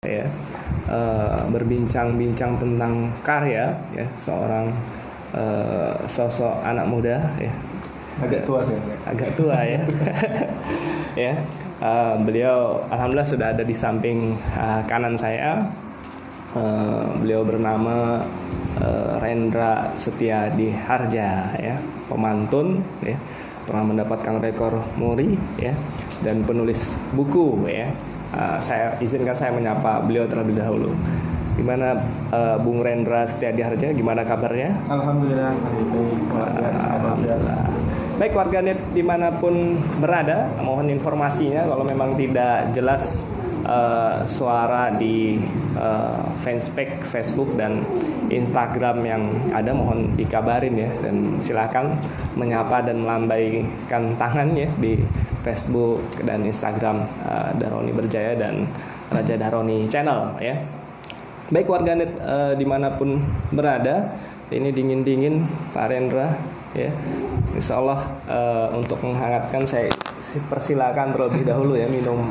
ya, berbincang-bincang tentang karya ya seorang sosok anak muda ya, agak tua sih, agak tua ya. Ya, beliau alhamdulillah sudah ada di samping kanan saya. Beliau bernama Rendra Setiadi Harja ya, pemantun ya, pernah mendapatkan rekor muri ya, dan penulis buku ya. Saya izinkan saya menyapa beliau terlebih dahulu. Gimana Bung Rendra Setiadi Harja, gimana kabarnya? Alhamdulillah, Alhamdulillah. Baik, warganet dimanapun berada, mohon informasinya kalau memang tidak jelas suara di fanspage Facebook dan Instagram yang ada, mohon dikabarin ya, dan silakan menyapa dan melambaikan tangannya di Facebook dan Instagram Dahroni Berjaya dan Raja Dahroni Channel ya. Baik warganet dimanapun berada, ini dingin-dingin Pak Rendra ya. Insya Allah untuk menghangatkan saya persilakan terlebih dahulu ya minum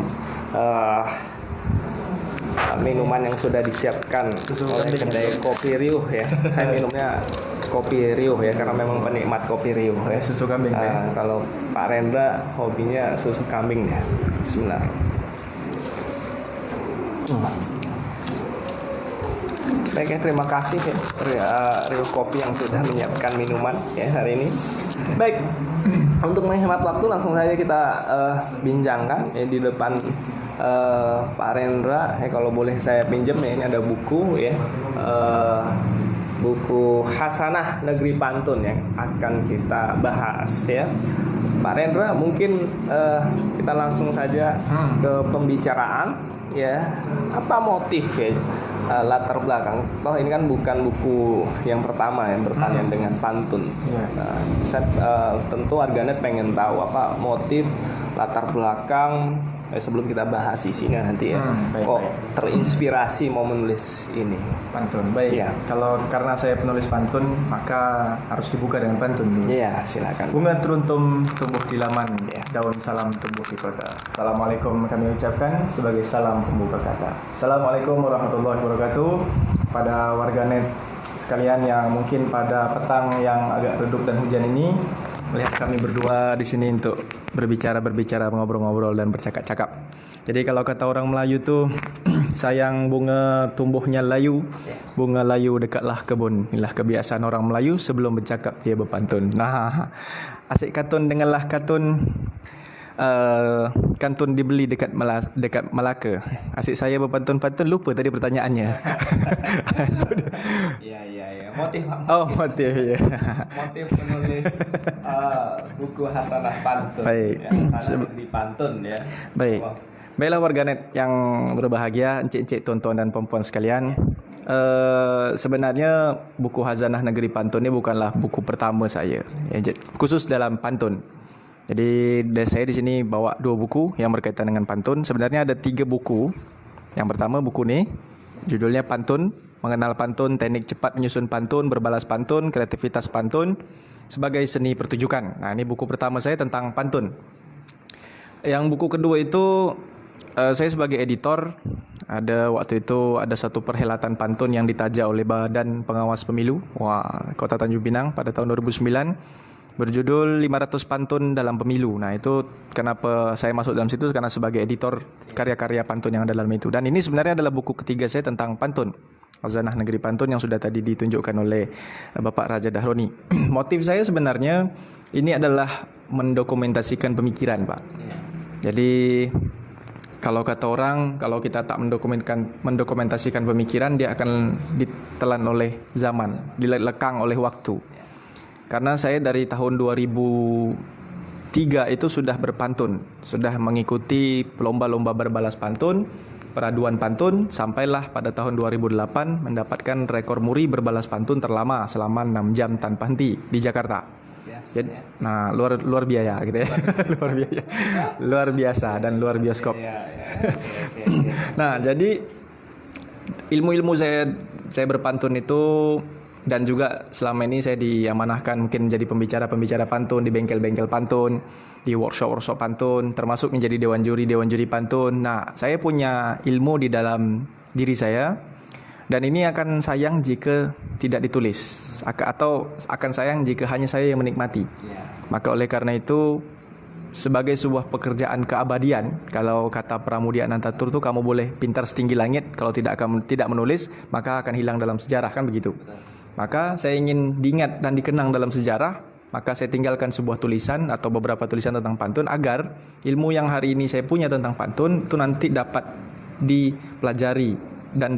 minuman yang sudah disiapkan oleh kedai Kopi Riuh ya. Saya minumnya Kopi Riuh ya karena memang penikmat Kopi Riuh ya. Susu kambing ya. Kalau Pak Rendra hobinya susu kambing ya. Bismillah. Baik ya, terima kasih ya Riuh Kopi yang sudah menyiapkan minuman ya hari ini. Baik, untuk menghemat waktu langsung saja kita bincangkan ya di depan Pak Rendra. Kalau boleh saya pinjam ya, ini ada buku ya, buku Hasanah Negeri Pantun yang akan kita bahas ya. Pak Rendra, mungkin kita langsung saja ke pembicaraan ya. Apa motif ya, latar belakang? Toh ini kan bukan buku yang pertama yang bertanya dengan pantun. Saya tentu warganet pengen tahu apa motif, latar belakang sebelum kita bahas isinya nanti ya. Kok terinspirasi mau menulis ini pantun? Baik ya. Kalau karena saya penulis pantun, maka harus dibuka dengan pantun dulu. Iya, silakan. Bunga teruntum tumbuh di laman, daun salam tumbuh di kota. Assalamualaikum kami ucapkan sebagai salam pembuka kata. Assalamualaikum warahmatullahi wabarakatuh. Pada warganet sekalian yang mungkin pada petang yang agak redup dan hujan ini melihat kami berdua di sini untuk berbicara, ngobrol-ngobrol dan bercakap-cakap. Jadi kalau kata orang Melayu tuh sayang bunga tumbuhnya layu, bunga layu dekatlah kebun. Inilah kebiasaan orang Melayu, sebelum bercakap dia berpantun. Nah, asik katun dengarlah katun. Kantun dibeli dekat Melaka. Asik saya berpantun-pantun, lupa tadi pertanyaannya. Ya. Motif. Oh, motif ya. Motif penulis buku Hasanah Pantun. Baik. Ya, Hasanah Negeri Pantun ya. Baik. Baiklah warganet yang berbahagia, encik-encik, tonton dan perempuan sekalian. Sebenarnya buku Hasanah Negeri Pantun ini bukanlah buku pertama saya, khusus dalam pantun. Jadi saya di sini bawa 2 buku yang berkaitan dengan pantun. Sebenarnya ada 3 buku. Yang pertama buku ini judulnya Pantun, Mengenal Pantun, Teknik Cepat Menyusun Pantun, Berbalas Pantun, Kreativitas Pantun sebagai Seni Pertunjukan. Nah, ini buku pertama saya tentang pantun. Yang buku kedua itu saya sebagai editor, waktu itu ada satu perhelatan pantun yang ditaja oleh Badan Pengawas Pemilu Kota Tanjung Pinang pada tahun 2009. Berjudul 500 Pantun dalam Pemilu. Nah, itu kenapa saya masuk dalam situ, karena sebagai editor karya-karya pantun yang ada dalam itu. Dan ini sebenarnya adalah buku ketiga saya tentang pantun, Hasanah Negeri Pantun, yang sudah tadi ditunjukkan oleh Bapak Raja Dahroni. Motif saya sebenarnya ini adalah mendokumentasikan pemikiran, Pak. Jadi kalau kata orang, kalau kita tak mendokumentasikan pemikiran, dia akan ditelan oleh zaman, dilekang oleh waktu. Karena saya dari tahun 2003 itu sudah berpantun, sudah mengikuti lomba-lomba berbalas pantun, peraduan pantun, sampailah pada tahun 2008 mendapatkan rekor muri berbalas pantun terlama selama 6 jam tanpa henti di Jakarta. Jadi, nah luar biaya gitu ya. luar biasa dan luar bioskop. Nah, jadi ilmu-ilmu saya berpantun itu, dan juga selama ini saya diamanahkan mungkin menjadi pembicara pantun di bengkel-bengkel pantun, di workshop pantun, termasuk menjadi dewan juri pantun. Nah, saya punya ilmu di dalam diri saya, dan ini akan sayang jika tidak ditulis, atau akan sayang jika hanya saya yang menikmati. Maka oleh karena itu, sebagai sebuah pekerjaan keabadian, kalau kata Pramudia Anantatur itu, kamu boleh pintar setinggi langit, kalau tidak menulis maka akan hilang dalam sejarah, kan begitu. Maka saya ingin diingat dan dikenang dalam sejarah, maka saya tinggalkan sebuah tulisan atau beberapa tulisan tentang pantun, agar ilmu yang hari ini saya punya tentang pantun itu nanti dapat dipelajari dan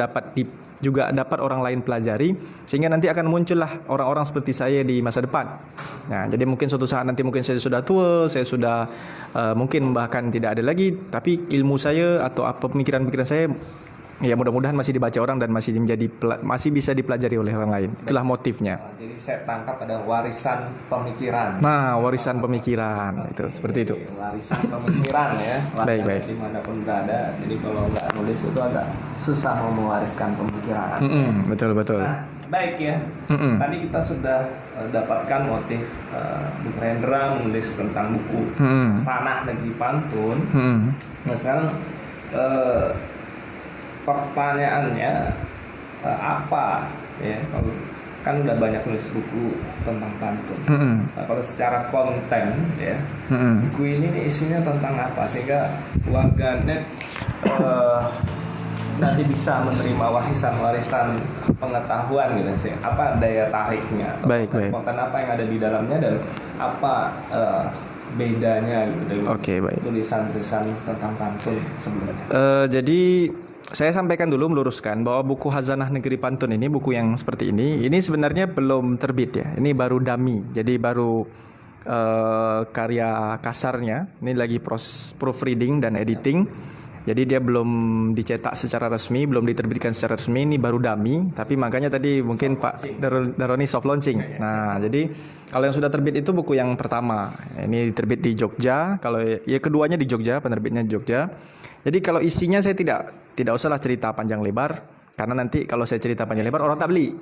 juga dapat orang lain pelajari, sehingga nanti akan muncullah orang-orang seperti saya di masa depan. Nah, jadi mungkin suatu saat nanti mungkin saya sudah tua, saya sudah mungkin bahkan tidak ada lagi, tapi ilmu saya atau apa pemikiran-pemikiran saya, ya mudah-mudahan masih dibaca orang dan masih bisa dipelajari oleh orang lain. Itulah motifnya. Jadi saya tangkap ada warisan pemikiran. Nah, warisan pemikiran itu seperti itu. Warisan pemikiran ya. Baik. Dimanapun berada. Jadi kalau nggak nulis itu agak susah mau mewariskan pemikiran. Betul. Nah, baik ya. Tadi kita sudah dapatkan motif Bung Rendra menulis tentang buku Sanah Negeri Pantun. Nah sekarang pertanyaannya apa ya, kalau kan udah banyak nulis buku tentang pantun. Nah, kalau secara konten ya, buku ini isinya tentang apa sehingga warganet nanti bisa menerima warisan pengetahuan gitu sih. Apa daya tariknya? Baik. Konten apa yang ada di dalamnya dan apa bedanya gitu dari tulisan-tulisan tentang pantun sebelumnya? Jadi saya sampaikan dulu, meluruskan bahwa buku Khazanah Negeri Pantun ini, buku yang seperti ini sebenarnya belum terbit ya. Ini baru dummy, jadi baru karya kasarnya. Ini lagi proses proofreading dan editing. Jadi dia belum dicetak secara resmi, belum diterbitkan secara resmi. Ini baru dummy, tapi makanya tadi mungkin Pak Daroni soft launching. Nah, jadi kalau yang sudah terbit itu buku yang pertama. Ini terbit di Jogja. Kalau ya keduanya di Jogja, penerbitnya di Jogja. Jadi kalau isinya saya tidak usahlah cerita panjang lebar, karena nanti kalau saya cerita panjang lebar orang tak beli.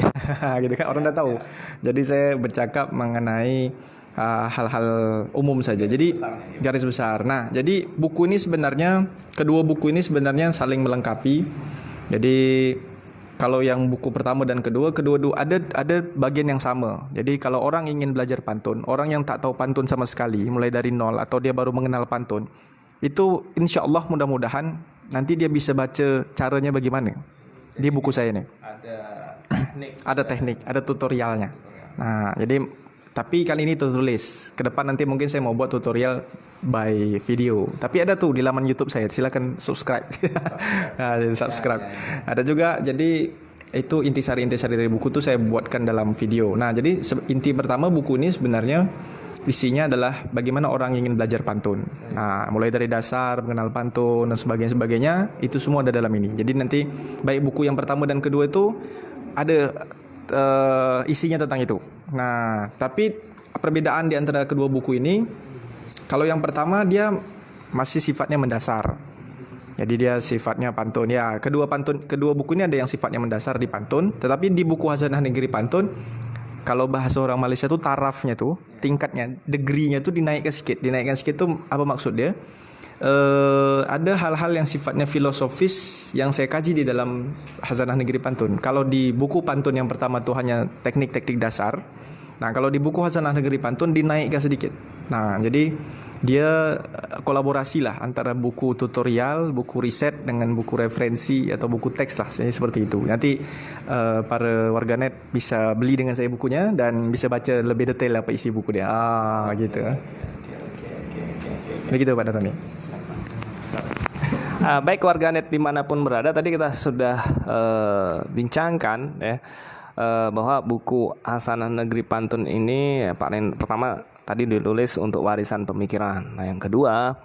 Gitu kan, orang udah tahu. Jadi saya bercakap mengenai hal-hal umum saja. Jadi garis besar. Nah, jadi kedua buku ini sebenarnya saling melengkapi. Jadi kalau yang buku pertama dan kedua ada bagian yang sama. Jadi kalau orang ingin belajar pantun, orang yang tak tahu pantun sama sekali, mulai dari nol atau dia baru mengenal pantun, itu insya Allah mudah-mudahan nanti dia bisa baca caranya bagaimana. Di buku saya nih ada teknik, ada tutorialnya. Nah, jadi tapi kali ini tertulis. Ke depan nanti mungkin saya mau buat tutorial by video. Tapi ada tuh di laman YouTube saya. Silakan subscribe. Subscribe. Ada juga, jadi itu intisari dari buku tuh saya buatkan dalam video. Nah, jadi inti pertama buku ini sebenarnya isinya adalah bagaimana orang ingin belajar pantun. Nah, mulai dari dasar, mengenal pantun dan sebagainya, itu semua ada dalam ini. Jadi nanti baik buku yang pertama dan kedua itu ada isinya tentang itu. Nah, tapi perbedaan di antara kedua buku ini, kalau yang pertama dia masih sifatnya mendasar. Jadi dia sifatnya pantun. Ya, kedua buku ini ada yang sifatnya mendasar di pantun, tetapi di buku Khazanah Negeri Pantun, kalau bahasa orang Malaysia tuh tarafnya tuh, tingkatnya, degree-nya tuh dinaikkan sedikit. Dinaikkan sedikit tuh apa maksud dia? Ada hal-hal yang sifatnya filosofis yang saya kaji di dalam Khazanah Negeri Pantun. Kalau di buku pantun yang pertama tuh hanya teknik-teknik dasar. Nah, kalau di buku Khazanah Negeri Pantun dinaikkan sedikit. Nah, jadi dia kolaborasi lah antara buku tutorial, buku riset dengan buku referensi atau buku teks lah, seperti itu. Nanti para warganet bisa beli dengan saya bukunya dan bisa baca lebih detail apa isi buku dia. Gitu. Begitu Pak Daroni. Baik warganet dimanapun berada, tadi kita sudah bincangkan ya bahwa buku Khazanah Negeri Pantun ini ya, pertama tadi ditulis untuk warisan pemikiran. Nah, yang kedua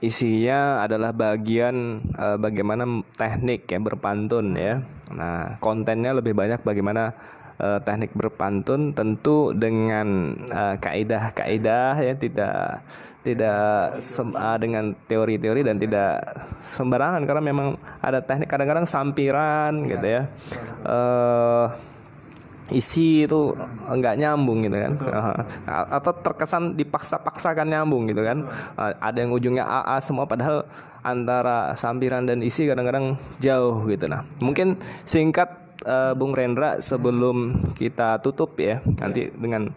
isinya adalah bagian bagaimana teknik ya berpantun ya. Nah, kontennya lebih banyak bagaimana teknik berpantun, tentu dengan kaidah-kaidah ya, tidak dengan teori-teori dan tidak sembarangan, karena memang ada teknik kadang-kadang sampiran gitu ya. isi itu enggak nyambung gitu kan. Atau terkesan dipaksa-paksakan nyambung gitu kan. Ada yang ujungnya AA semua padahal antara sampiran dan isi kadang-kadang jauh gitu. Nah, mungkin singkat Bung Rendra sebelum kita tutup ya nanti dengan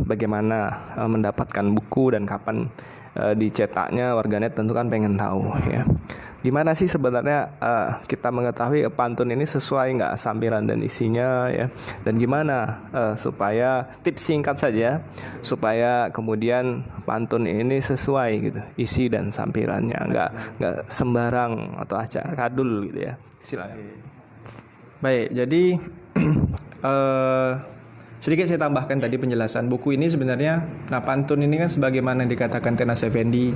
bagaimana mendapatkan buku dan kapan dicetaknya, warganet tentu kan pengen tahu ya. Gimana sih sebenarnya kita mengetahui pantun ini sesuai nggak sampiran dan isinya ya, dan gimana supaya tips singkat saja supaya kemudian pantun ini sesuai gitu isi dan sampirannya, nggak sembarang atau acak kadul gitu ya. Silakan. Baik, jadi sedikit saya tambahkan tadi penjelasan buku ini sebenarnya. Nah, pantun ini kan sebagaimana dikatakan Tenas Effendi,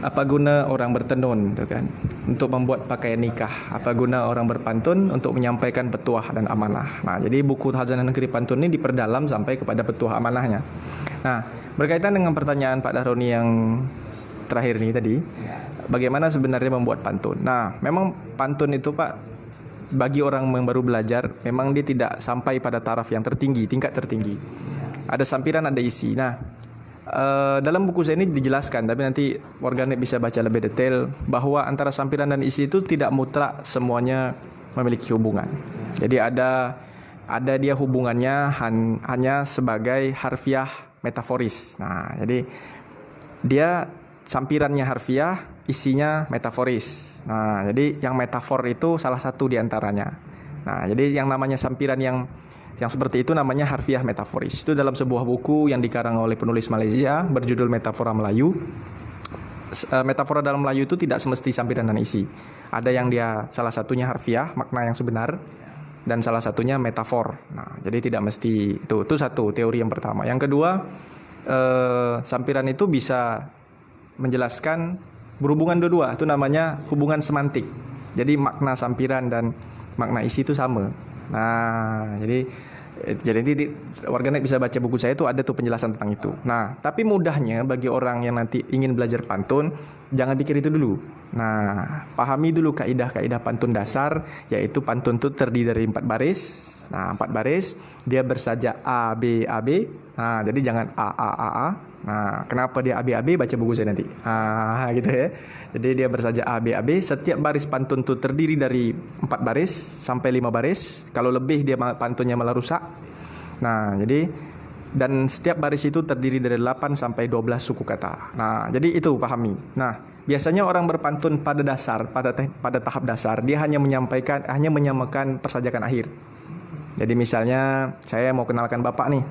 apa guna orang bertenun, gitu kan, untuk membuat pakaian nikah. Apa guna orang berpantun untuk menyampaikan petuah dan amanah. Nah, jadi buku Khazanah Negeri Pantun ini diperdalam sampai kepada petuah amanahnya. Nah, berkaitan dengan pertanyaan Pak Dahroni yang terakhir ini tadi, bagaimana sebenarnya membuat pantun. Nah, memang pantun itu Pak, bagi orang yang baru belajar, memang dia tidak sampai pada taraf yang tertinggi, tingkat tertinggi. Ada sampiran, ada isi. Nah, dalam buku saya ini dijelaskan, tapi nanti warganet bisa baca lebih detail, bahwa antara sampiran dan isi itu tidak mutlak semuanya memiliki hubungan. Jadi ada dia hubungannya hanya sebagai harfiah metaforis. Nah, jadi dia sampirannya harfiah, isinya metaforis. Nah, jadi yang metafor itu salah satu di antaranya. Nah, jadi yang namanya sampiran yang seperti itu namanya harfiah metaforis. Itu dalam sebuah buku yang dikarang oleh penulis Malaysia berjudul Metafora Melayu. Metafora dalam Melayu itu tidak semesti sampiran dan isi. Ada yang dia salah satunya harfiah, makna yang sebenar, dan salah satunya metafor. Nah, jadi tidak mesti itu. Itu satu teori yang pertama. Yang kedua, sampiran itu bisa menjelaskan berhubungan dua-dua. Itu namanya hubungan semantik. Jadi makna sampiran dan makna isi itu sama. Nah, jadi warganet bisa baca buku saya itu ada tuh penjelasan tentang itu. Nah, tapi mudahnya bagi orang yang nanti ingin belajar pantun, jangan pikir itu dulu. Nah, pahami dulu kaidah-kaidah pantun dasar, yaitu pantun itu terdiri dari 4 baris. Nah, 4 baris dia bersajak A B A B. Nah, jadi jangan A A A A. Nah, kenapa dia A B A B? Baca buku saya nanti. Gitu ya. Jadi dia bersajak A B A B. Setiap baris pantun itu terdiri dari 4 baris sampai 5 baris. Kalau lebih dia pantunnya malah rusak. Nah, jadi dan setiap baris itu terdiri dari 8 sampai 12 suku kata. Nah, jadi itu pahami. Nah, biasanya orang berpantun pada dasar, pada tahap dasar, dia hanya menyamakan persajakan akhir. Jadi misalnya saya mau kenalkan Bapak nih.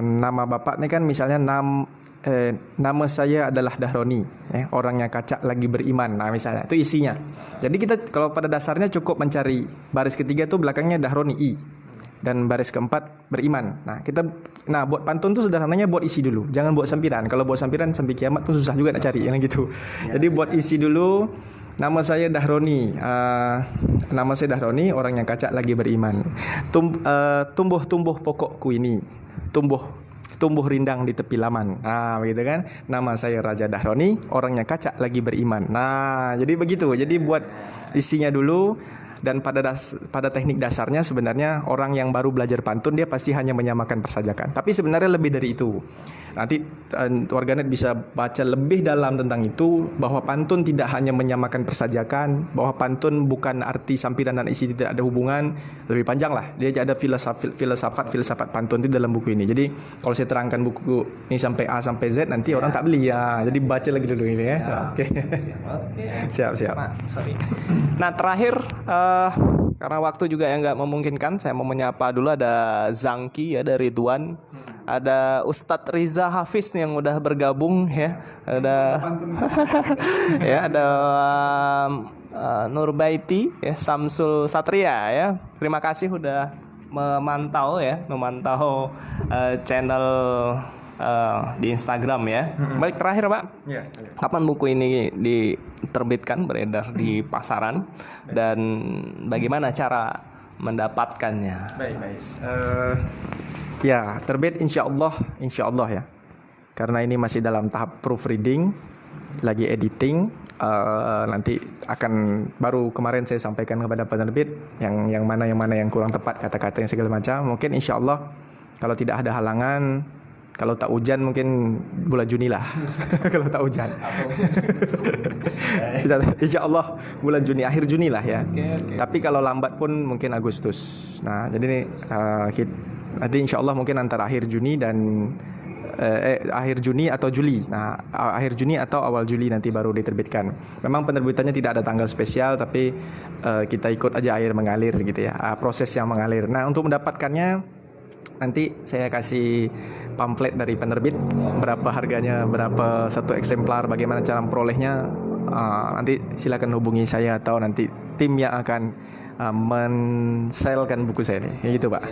Nama Bapak nih kan misalnya nama saya adalah Dahroni, orangnya kacak lagi beriman. Nah, misalnya itu isinya. Jadi kita kalau pada dasarnya cukup mencari baris ketiga tuh belakangnya Dahroni I. Dan baris keempat beriman. Nah, buat pantun tuh sederhananya buat isi dulu. Jangan buat sampiran. Kalau buat sampiran sampai kiamat pun susah juga nak cari yang gitu. Jadi buat isi dulu. Nama saya Dahroni. Nama saya Dahroni, orang yang kacak lagi beriman. Tumbuh-tumbuh pokokku ini. Tumbuh rindang di tepi laman. Nah, begitu kan? Nama saya Raja Dahroni, orangnya kacak lagi beriman. Nah, jadi begitu. Jadi buat isinya dulu. Dan pada teknik dasarnya sebenarnya orang yang baru belajar pantun dia pasti hanya menyamakan persajakan. Tapi sebenarnya lebih dari itu. Nanti warganet bisa baca lebih dalam tentang itu, bahwa pantun tidak hanya menyamakan persajakan, bahwa pantun bukan arti sampiran dan isi tidak ada hubungan. Lebih panjang lah. Dia ada filsafat pantun itu dalam buku ini. Jadi kalau saya terangkan buku ini sampai A sampai Z nanti orang tak beli ya. Jadi baca lagi dulu ini ya. Oke. Siap. Nah, terakhir karena waktu juga yang nggak memungkinkan, saya mau menyapa dulu ada Zangki, ada Ridwan, ada Ustadz Riza Hafiz nih yang udah bergabung ya, ada Nurbaiti ya, Samsul Satria ya. Terima kasih udah memantau channel di Instagram ya. Baik, terakhir Pak, kapan buku ini diterbitkan, beredar di pasaran, dan bagaimana cara mendapatkannya? Baik. Ya, terbit insya Allah ya. Karena ini masih dalam tahap proofreading, lagi editing, nanti akan baru kemarin saya sampaikan kepada penerbit yang mana yang kurang tepat kata-kata yang segala macam. Mungkin insya Allah kalau tidak ada halangan, kalau tak hujan mungkin bulan Juni lah. Kalau tak hujan. Insya Allah bulan Juni, akhir Juni lah ya. Okay. Tapi kalau lambat pun mungkin Agustus. Nah, jadi nanti insya Allah mungkin antara akhir Juni dan akhir Juni atau Juli. Nah, akhir Juni atau awal Juli nanti baru diterbitkan. Memang penerbitannya tidak ada tanggal spesial, tapi kita ikut aja air mengalir gitu ya. Proses yang mengalir. Nah, untuk mendapatkannya nanti saya kasih pamflet dari penerbit, berapa harganya, berapa satu eksemplar, bagaimana cara memperolehnya. Nanti silakan hubungi saya atau nanti tim yang akan men-salekan buku saya ini. Ya gitu, Pak.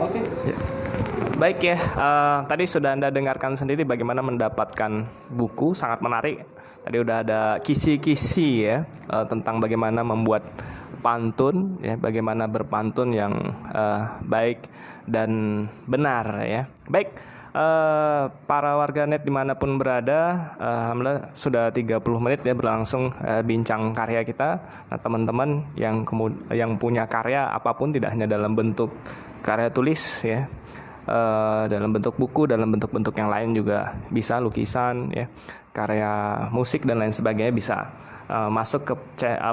Oke. Ya. Baik ya, tadi sudah Anda dengarkan sendiri bagaimana mendapatkan buku, sangat menarik. Tadi udah ada kisi-kisi ya tentang bagaimana membuat pantun ya, bagaimana berpantun yang baik dan benar ya. Baik, para warganet dimanapun berada, alhamdulillah sudah 30 menit ya berlangsung bincang karya kita. Nah, teman-teman yang punya karya apapun, tidak hanya dalam bentuk karya tulis ya, dalam bentuk buku, dalam bentuk-bentuk yang lain juga bisa, lukisan ya, karya musik dan lain sebagainya bisa masuk ke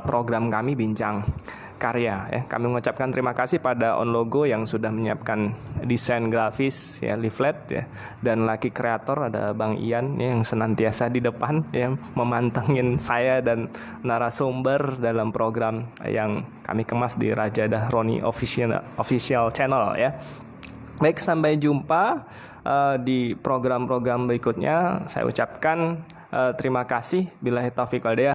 program kami Bincang Karya ya. Kami mengucapkan terima kasih pada On Logo yang sudah menyiapkan desain grafis ya, leaflet ya, dan Lucky Creator ada Bang Ian ya, yang senantiasa di depan ya memantengin saya dan narasumber dalam program yang kami kemas di Rajadah Roni official channel ya. Baik, sampai jumpa di program-program berikutnya. Saya ucapkan terima kasih. Billahi taufiq wal hidayah.